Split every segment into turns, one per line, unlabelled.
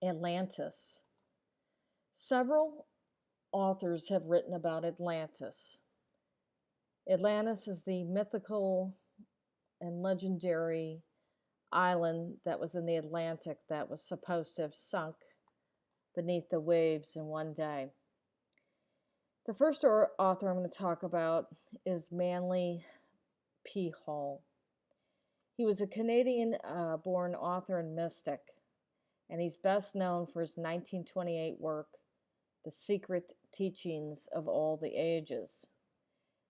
Atlantis. Several authors have written about Atlantis. Atlantis is the mythical and legendary island that was in the Atlantic that was supposed to have sunk beneath the waves in one day. The first author I'm going to talk about is Manly P. Hall. He was a Canadian born author and mystic, and he's best known for his 1928 work, The Secret Teachings of All the Ages.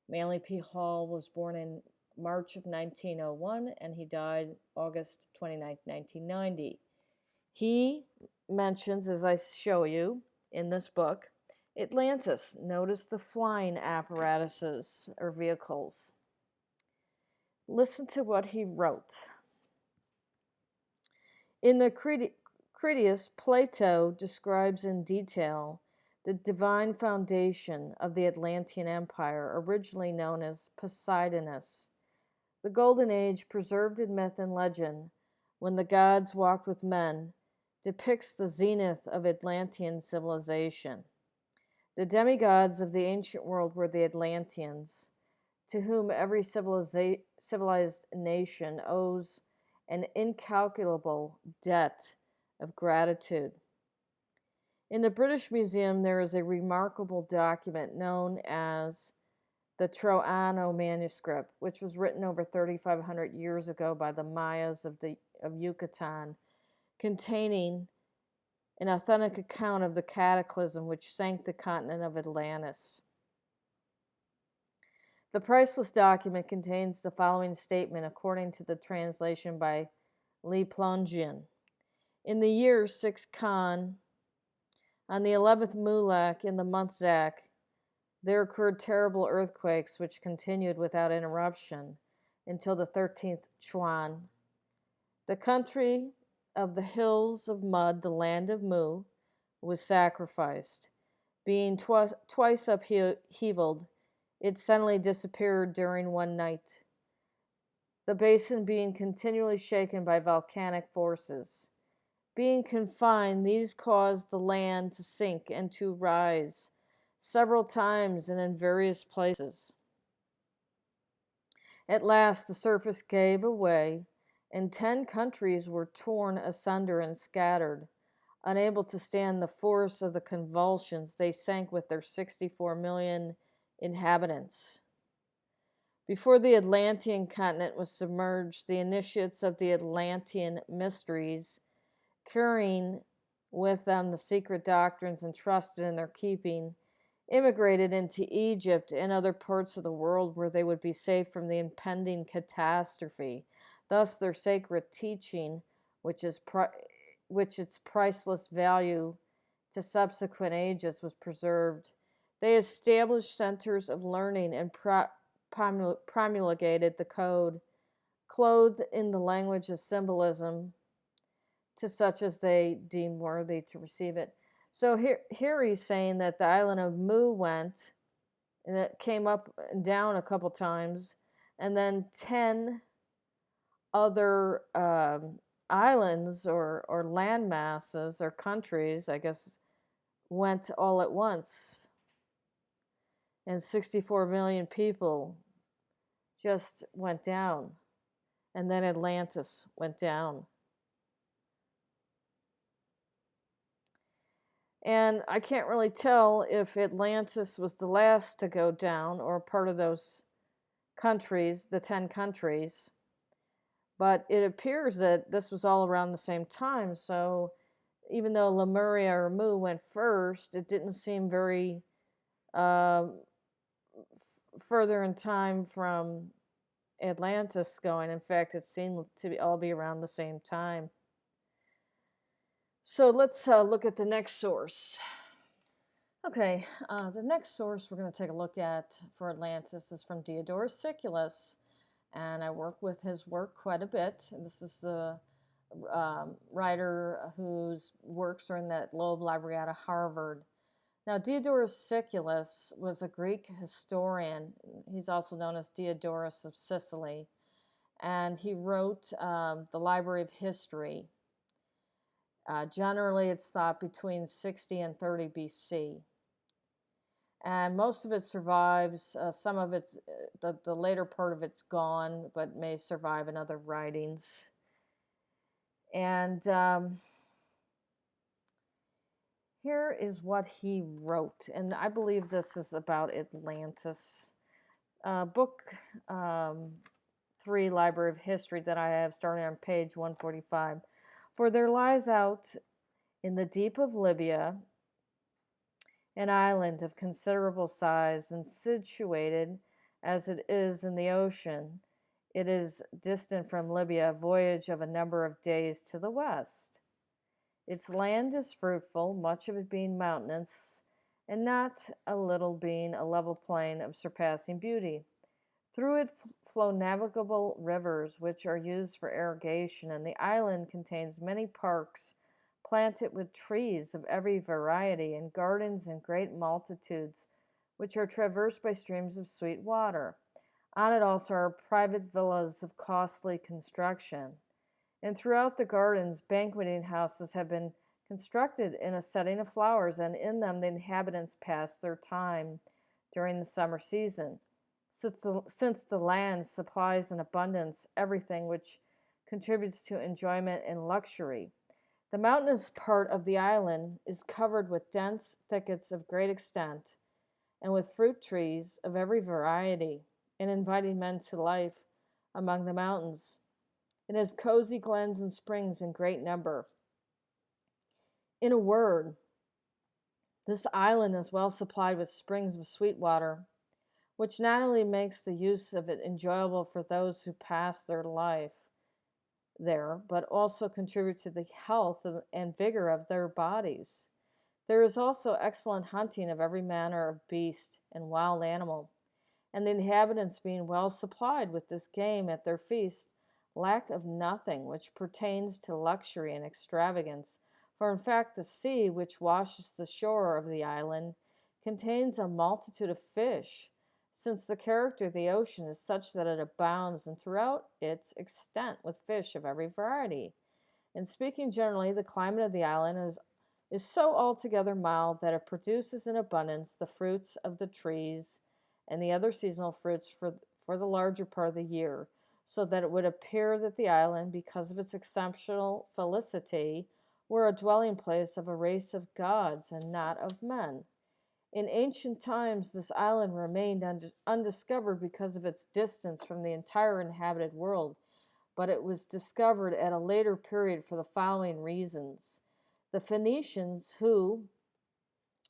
Manly P. Hall was born in March of 1901, and he died August 29, 1990. He mentions, as I show you in this book, Atlantis. Notice the flying apparatuses or vehicles. Listen to what he wrote. In the Critias, Plato describes in detail the divine foundation of the Atlantean Empire, originally known as Poseidonus. The Golden Age, preserved in myth and legend, when the gods walked with men, depicts the zenith of Atlantean civilization. The demigods of the ancient world were the Atlanteans, to whom every civilized nation owes an incalculable debt of gratitude. In the British Museum, there is a remarkable document known as the Troano manuscript, which was written over 3,500 years ago by the Mayas of Yucatan, containing an authentic account of the cataclysm which sank the continent of Atlantis. The priceless document contains the following statement according to the translation by Li Plongeon. In the year 6 Khan, on the 11th Mulak in the month Zak, there occurred terrible earthquakes which continued without interruption until the 13th Chuan. The country of the hills of mud, the land of Mu, was sacrificed. Being twice upheavaled, it suddenly disappeared during one night, the basin being continually shaken by volcanic forces. Being confined, these caused the land to sink and to rise several times and in various places. At last, the surface gave way, and 10 countries were torn asunder and scattered. Unable to stand the force of the convulsions, they sank with their 64 million inhabitants. Before the Atlantean continent was submerged, the initiates of the Atlantean mysteries, carrying with them the secret doctrines entrusted in their keeping, immigrated into Egypt and other parts of the world where they would be safe from the impending catastrophe. Thus, their sacred teaching, which its priceless value to subsequent ages was preserved. They established centers of learning and promulgated the code, clothed in the language of symbolism, to such as they deemed worthy to receive it. So here he's saying that the island of Mu went, and it came up and down a couple times, and then 10 other islands or land masses or countries, I guess, went all at once. And 64 million people just went down. And then Atlantis went down. And I can't really tell if Atlantis was the last to go down or part of those countries, the 10 countries. But it appears that this was all around the same time. So even though Lemuria or Mu went first, it didn't seem very further in time from Atlantis going. In fact, it seemed to all be around the same time. So let's look at the next source. Okay, the next source we're going to take a look at for Atlantis is from Diodorus Siculus, and I work with his work quite a bit. And this is the writer whose works are in that Loeb Library out of Harvard. Now, Diodorus Siculus was a Greek historian. He's also known as Diodorus of Sicily, and he wrote the Library of History. Generally, it's thought between 60 and 30 BC. And most of it survives. Some of it's, the later part of it's gone, but may survive in other writings. And here is what he wrote. And I believe this is about Atlantis. Book 3, Library of History, that I have, starting on page 145. For there lies out in the deep of Libya an island of considerable size, and situated as it is in the ocean, it is distant from Libya a voyage of a number of days to the west. Its land is fruitful, much of it being mountainous, and not a little being a level plain of surpassing beauty. Through it flow navigable rivers, which are used for irrigation, and the island contains many parks planted with trees of every variety, and gardens in great multitudes, which are traversed by streams of sweet water. On it also are private villas of costly construction. And throughout the gardens, banqueting houses have been constructed in a setting of flowers, and in them the inhabitants pass their time during the summer season. Since the land supplies in abundance everything which contributes to enjoyment and luxury. The mountainous part of the island is covered with dense thickets of great extent, and with fruit trees of every variety, and inviting men to life among the mountains. It has cozy glens and springs in great number. In a word, this island is well supplied with springs of sweet water, which not only makes the use of it enjoyable for those who pass their life there, but also contribute to the health and vigor of their bodies. There is also excellent hunting of every manner of beast and wild animal, and the inhabitants, being well supplied with this game at their feast, lack of nothing which pertains to luxury and extravagance. For in fact, the sea which washes the shore of the island contains a multitude of fish, since the character of the ocean is such that it abounds and throughout its extent with fish of every variety. And speaking generally, the climate of the island is so altogether mild that it produces in abundance the fruits of the trees and the other seasonal fruits for the larger part of the year, so that it would appear that the island, because of its exceptional felicity, were a dwelling place of a race of gods and not of men. In ancient times, this island remained undiscovered because of its distance from the entire inhabited world, but it was discovered at a later period for the following reasons. The Phoenicians, who,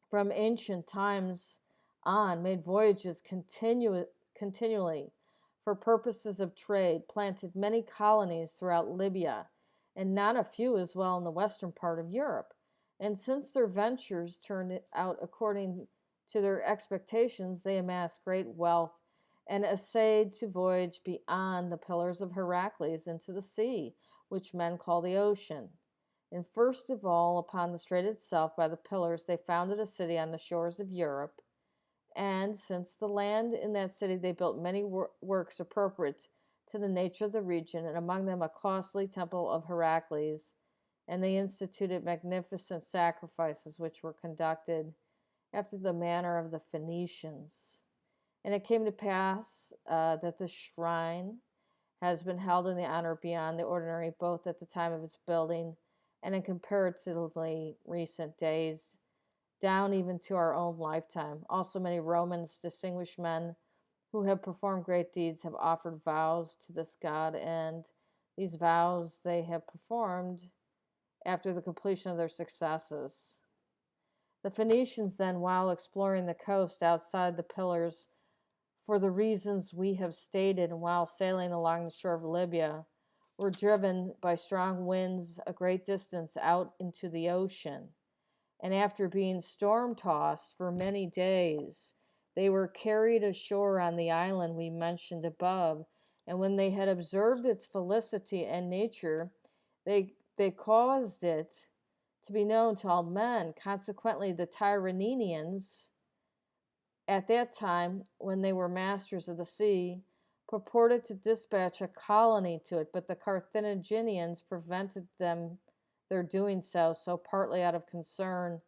from ancient times on, made voyages continually for purposes of trade, planted many colonies throughout Libya, and not a few as well in the western part of Europe. And since their ventures turned out according to their expectations, they amassed great wealth and essayed to voyage beyond the pillars of Heracles into the sea, which men call the ocean. And first of all, upon the strait itself, by the pillars, they founded a city on the shores of Europe. And since the land in that city, they built many works appropriate to the nature of the region, and among them a costly temple of Heracles. And they instituted magnificent sacrifices, which were conducted after the manner of the Phoenicians. And it came to pass that the shrine has been held in the honor beyond the ordinary, both at the time of its building and in comparatively recent days, down even to our own lifetime. Also, many Romans, distinguished men who have performed great deeds, have offered vows to this god, and these vows they have performed after the completion of their successes. The Phoenicians then, while exploring the coast outside the pillars for the reasons we have stated, and while sailing along the shore of Libya, were driven by strong winds a great distance out into the ocean. And after being storm-tossed for many days, they were carried ashore on the island we mentioned above. And when they had observed its felicity and nature, they caused it to be known to all men. Consequently, the Tyrrhenians, at that time, when they were masters of the sea, purported to dispatch a colony to it, but the Carthaginians prevented their their doing so, partly out of concern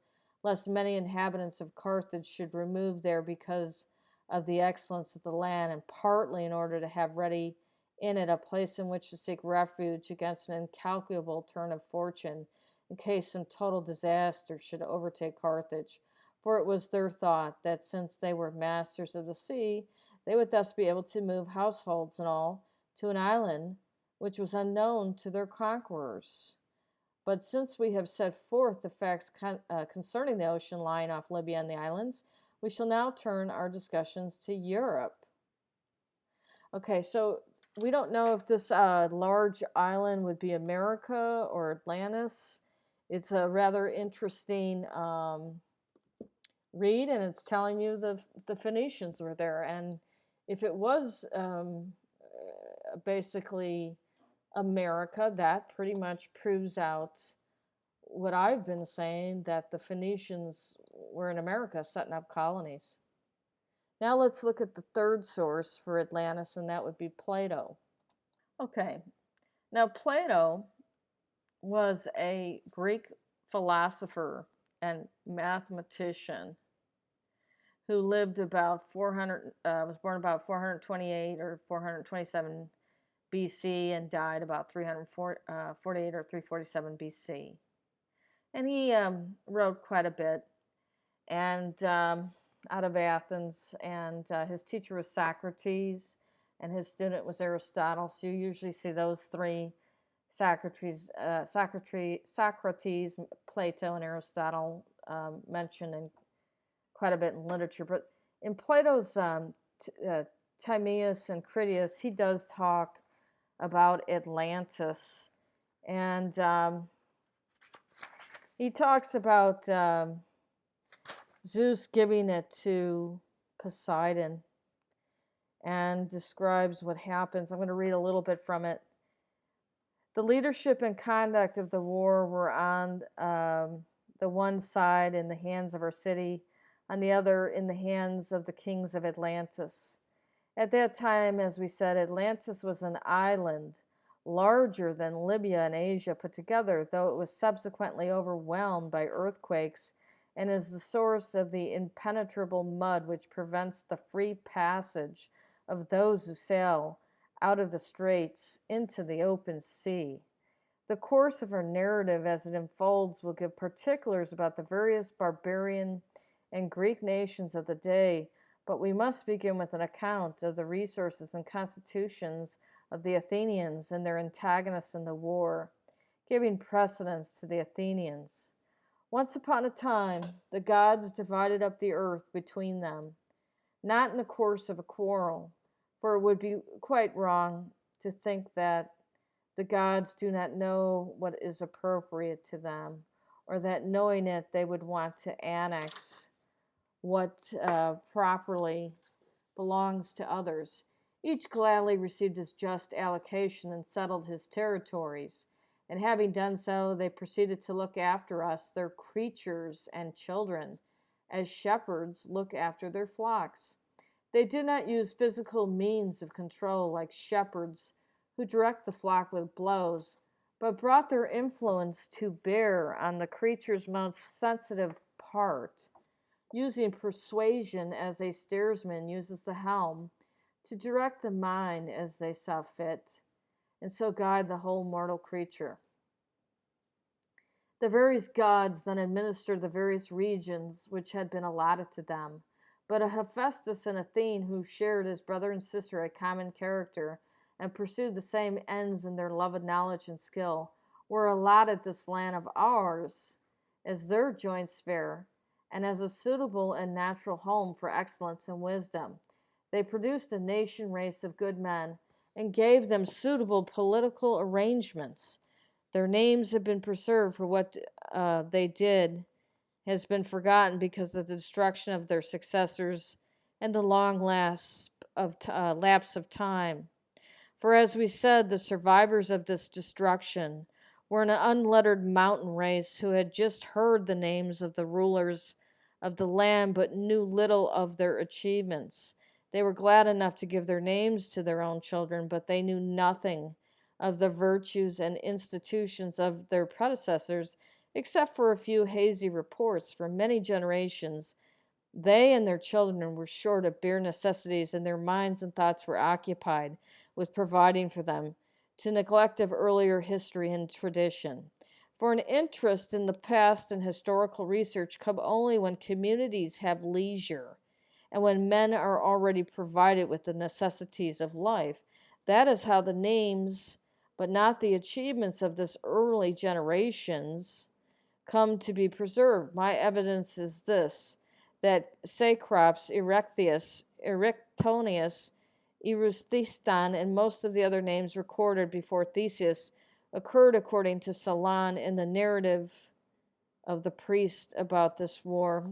lest many inhabitants of Carthage should remove there because of the excellence of the land, and partly in order to have ready in it a place in which to seek refuge against an incalculable turn of fortune, in case some total disaster should overtake Carthage. For it was their thought that since they were masters of the sea, they would thus be able to move households and all to an island which was unknown to their conquerors. But since we have set forth the facts concerning the ocean lying off Libya and the islands, we shall now turn our discussions to Europe. Okay, so we don't know if this large island would be America or Atlantis. It's a rather interesting read, and it's telling you the Phoenicians were there. And if it was basically America, that pretty much proves out what I've been saying, that the Phoenicians were in America setting up colonies. Now let's look at the third source for Atlantis, and that would be Plato. Okay, now Plato was a Greek philosopher and mathematician who lived about was born about 428 or 427 BC and died about 348 or 347 BC. And he wrote quite a bit, and out of Athens, and his teacher was Socrates, and his student was Aristotle. So you usually see those three, Socrates, Plato, and Aristotle, mentioned in quite a bit in literature. But in Plato's Timaeus and Critias, he does talk about Atlantis, and he talks about Zeus giving it to Poseidon, and describes what happens. I'm going to read a little bit from it. The leadership and conduct of the war were on the one side in the hands of our city, on the other in the hands of the kings of Atlantis. At that time, as we said, Atlantis was an island larger than Libya and Asia put together, though it was subsequently overwhelmed by earthquakes and is the source of the impenetrable mud which prevents the free passage of those who sail out of the straits into the open sea. The course of our narrative as it unfolds will give particulars about the various barbarian and Greek nations of the day, but we must begin with an account of the resources and constitutions of the Athenians and their antagonists in the war, giving precedence to the Athenians. Once upon a time, the gods divided up the earth between them, not in the course of a quarrel, for it would be quite wrong to think that the gods do not know what is appropriate to them, or that knowing it they would want to annex what properly belongs to others. Each gladly received his just allocation and settled his territories, and having done so, they proceeded to look after us, their creatures and children, as shepherds look after their flocks. They did not use physical means of control like shepherds who direct the flock with blows, but brought their influence to bear on the creature's most sensitive part, using persuasion as a steersman uses the helm to direct the mind as they saw fit, and so guide the whole mortal creature. The various gods then administered the various regions which had been allotted to them, but Hephaestus and Athene, who shared as brother and sister a common character and pursued the same ends in their love of knowledge and skill, were allotted this land of ours as their joint sphere, and as a suitable and natural home for excellence and wisdom. They produced a nation race of good men and gave them suitable political arrangements. Their names have been preserved, for what they did has been forgotten because of the destruction of their successors and the long lapse of time. For as we said, the survivors of this destruction were an unlettered mountain race who had just heard the names of the rulers of the land but knew little of their achievements. They were glad enough to give their names to their own children, but they knew nothing of the virtues and institutions of their predecessors, except for a few hazy reports. For many generations, they and their children were short of bare necessities, and their minds and thoughts were occupied with providing for them, to neglect of earlier history and tradition. For an interest in the past and historical research come only when communities have leisure and when men are already provided with the necessities of life. That is how the names, but not the achievements of this early generations, come to be preserved. My evidence is this, that Cecrops, Erectonius, Eurystheston, and most of the other names recorded before Theseus occurred according to Solon in the narrative of the priest about this war.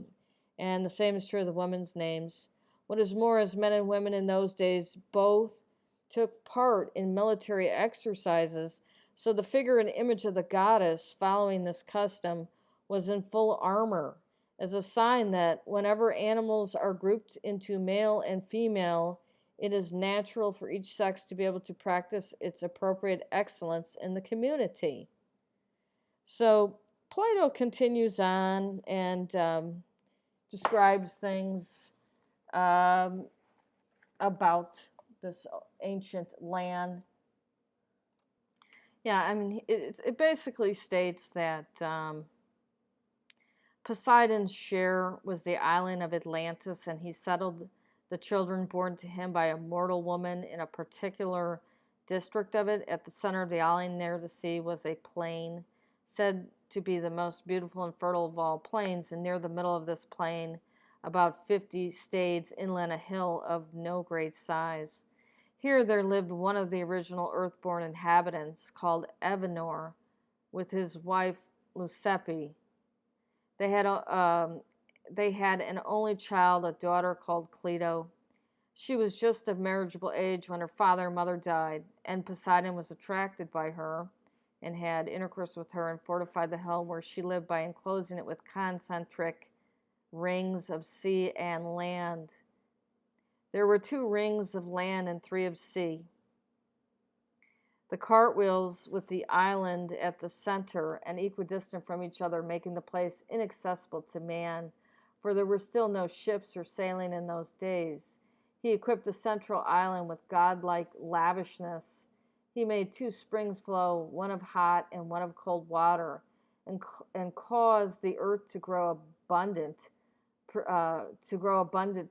And the same is true of the women's names. What is more, as men and women in those days both took part in military exercises, so the figure and image of the goddess following this custom was in full armor, as a sign that whenever animals are grouped into male and female, it is natural for each sex to be able to practice its appropriate excellence in the community. So Plato continues on and describes things about this ancient land. Yeah, I mean, it basically states that Poseidon's share was the island of Atlantis, and he settled the children born to him by a mortal woman in a particular district of it. At the center of the island near the sea was a plain, said to be the most beautiful and fertile of all plains, and near the middle of this plain, about 50 stades inland, a hill of no great size. Here there lived one of the original earth-born inhabitants, called Evenor, with his wife Lucepe. They had an only child, a daughter called Cleito. She was just of marriageable age when her father and mother died, and Poseidon was attracted by her and had intercourse with her and fortified the hill where she lived by enclosing it with concentric rings of sea and land. There were 2 rings of land and 3 of sea. The cartwheels with the island at the center and equidistant from each other, making the place inaccessible to man, for there were still no ships or sailing in those days. He equipped the central island with godlike lavishness. He made 2 springs flow, one of hot and one of cold water, and caused the earth to grow abundant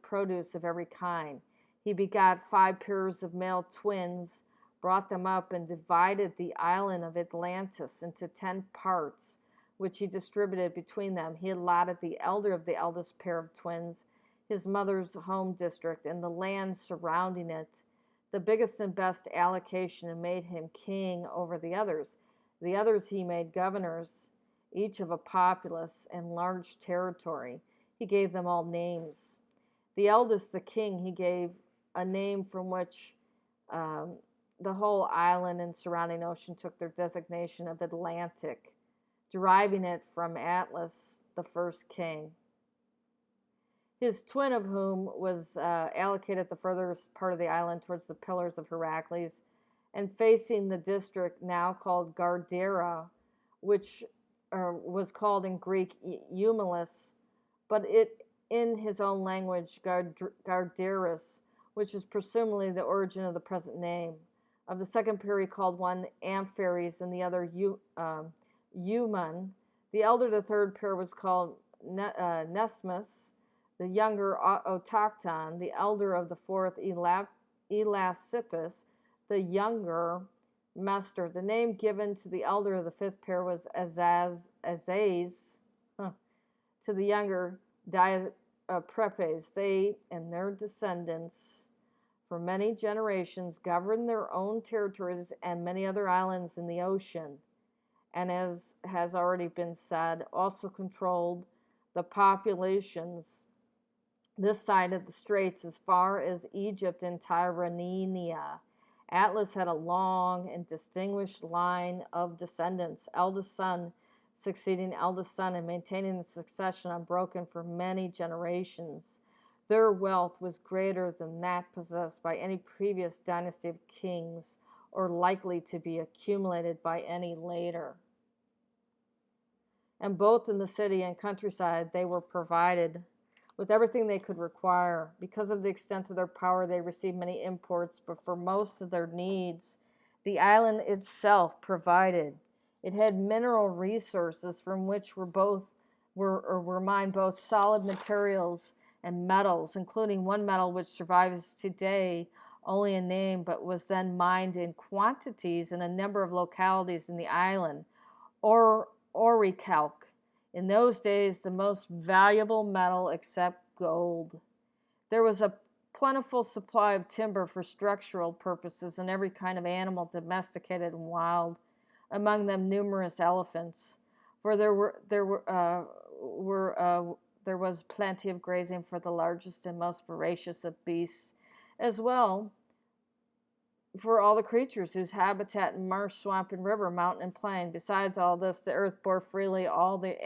produce of every kind. He begot 5 pairs of male twins, brought them up, and divided the island of Atlantis into 10 parts, which he distributed between them. He allotted the elder of the eldest pair of twins his mother's home district and the land surrounding it, the biggest and best allocation, and made him king over the others. The others he made governors, each of a populace and large territory. He gave them all names. The eldest, the king, he gave a name from which the whole island and surrounding ocean took their designation of Atlantic, deriving it from Atlas, the first king. His twin of whom was allocated the furthest part of the island towards the Pillars of Heracles, and facing the district now called Gardera, which was called in Greek Eumelus, but it in his own language Gardarus, which is presumably the origin of the present name. Of the second pair he called one Ampheres and the other Eumen. The elder of the third pair was called Nesmus, the younger Autochton. The elder of the fourth Elasippus, the younger Mestor. The name given to the elder of the fifth pair was Azaz, to the younger Diaprepes. They and their descendants for many generations governed their own territories and many other islands in the ocean, and as has already been said, also controlled the populations this side of the straits as far as Egypt and Tyrrhenia. Atlas had a long and distinguished line of descendants, eldest son succeeding eldest son, and maintaining the succession unbroken for many generations. Their wealth was greater than that possessed by any previous dynasty of kings or likely to be accumulated by any later. And both in the city and countryside, they were provided with everything they could require. Because of the extent of their power, they received many imports, but for most of their needs, the island itself provided. It had mineral resources from which were mined both solid materials and metals, including one metal which survives today only in name, but was then mined in quantities in a number of localities in the island, or aurichalk. In those days, the most valuable metal except gold. There was a plentiful supply of timber for structural purposes and every kind of animal, domesticated and wild, among them numerous elephants. For there was plenty of grazing for the largest and most voracious of beasts, as well for all the creatures whose habitat in marsh, swamp, and river, mountain, and plain. Besides all this, the earth bore freely all the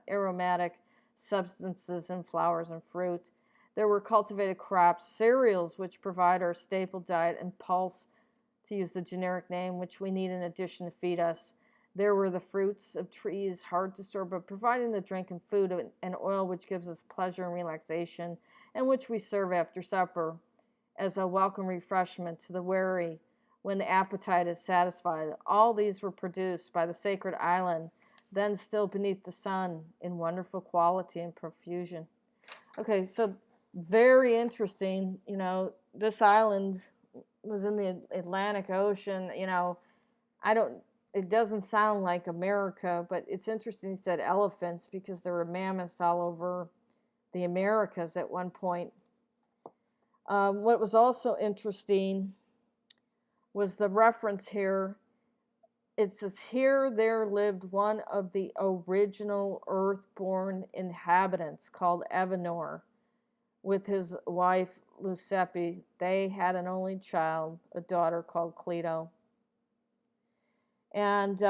aromatic substances and flowers and fruit. There were cultivated crops, cereals, which provide our staple diet, and pulse, to use the generic name, which we need in addition to feed us. There were the fruits of trees, hard to store, but providing the drink and food and oil, which gives us pleasure and relaxation, and which we serve after supper as a welcome refreshment to the weary when the appetite is satisfied. All these were produced by the sacred island, then still beneath the sun, in wonderful quality and profusion. Okay, so very interesting. This island was in the Atlantic Ocean. It doesn't sound like America, but it's interesting he said elephants, because there were mammoths all over the Americas at one point. What was also interesting was the reference here. It says, here there lived one of the original earth-born inhabitants called Evanor with his wife Lucepe. They had an only child, a daughter called Cleto. And,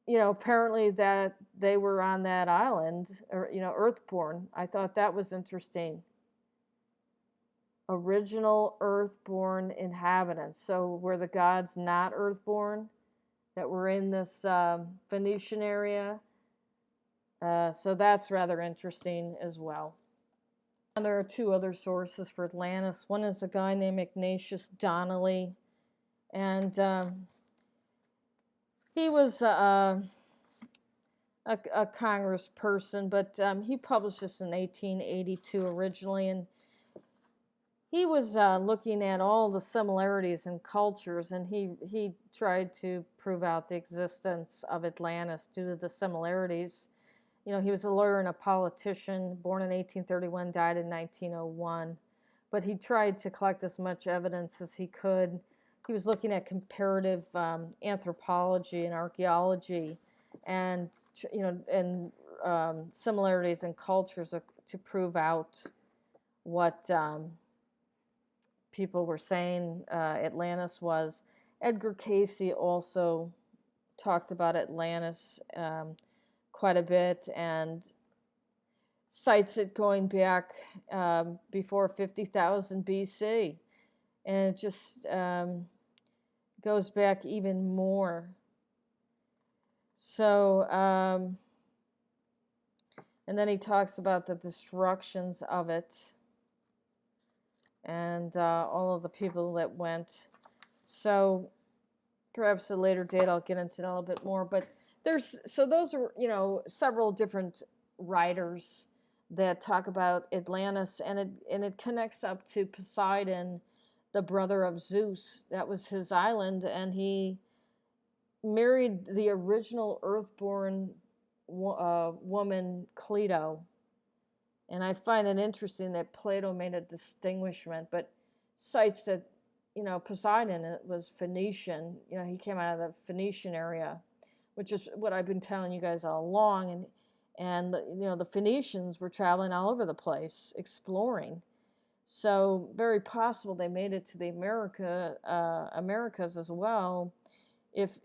apparently that they were on that island, or, earthborn. I thought that was interesting. Original earthborn inhabitants. So were the gods not earthborn that were in this Phoenician area? So that's rather interesting as well. And there are two other sources for Atlantis. One is a guy named Ignatius Donnelly, and he was a congressperson, but he published this in 1882 originally, and he was looking at all the similarities in cultures, and he tried to prove out the existence of Atlantis due to the similarities. He was a lawyer and a politician, born in 1831, died in 1901. But he tried to collect as much evidence as he could. He was looking at comparative anthropology and archaeology, and similarities in cultures to prove out what people were saying Atlantis was. Edgar Cayce also talked about Atlantis quite a bit and cites it going back before 50,000 BC. And it just goes back even more. So, and then he talks about the destructions of it and all of the people that went. So perhaps at a later date I'll get into that a little bit more. But those are, several different writers that talk about Atlantis, and it connects up to Poseidon, the brother of Zeus. That was his island, and he married the original earthborn woman, Cleto. And I find it interesting that Plato made a distinguishment, but cites that, Poseidon was Phoenician. He came out of the Phoenician area, which is what I've been telling you guys all along. And the Phoenicians were traveling all over the place, exploring. So very possible they made it to the Americas as well, if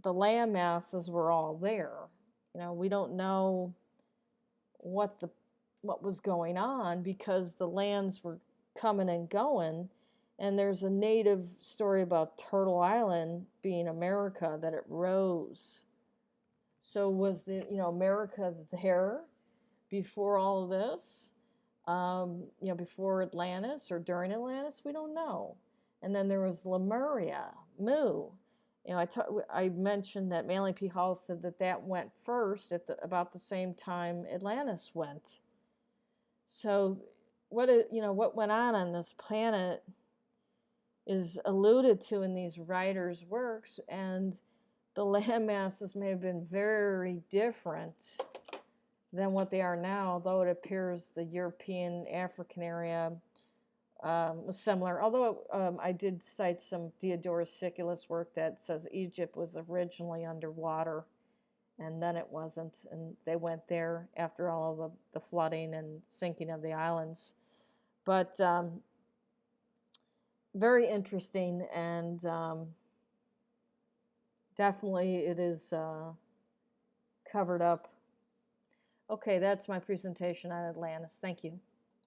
the land masses were all there. We don't know what was going on, because the lands were coming and going, And there's a native story about Turtle Island being America, that it rose. So was the America there before all of this? Before Atlantis or during Atlantis? We don't know. And then there was Lemuria, Mu. I mentioned that Manly P. Hall said that went first at about the same time Atlantis went. So what went on this planet is alluded to in these writers' works, and the land masses may have been very different than what they are now, though it appears the European, African area was similar. Although I did cite some Diodorus Siculus work that says Egypt was originally underwater, and then it wasn't, and they went there after all of the flooding and sinking of the islands. But very interesting, and definitely it is covered up. Okay, that's my presentation on Atlantis. Thank you.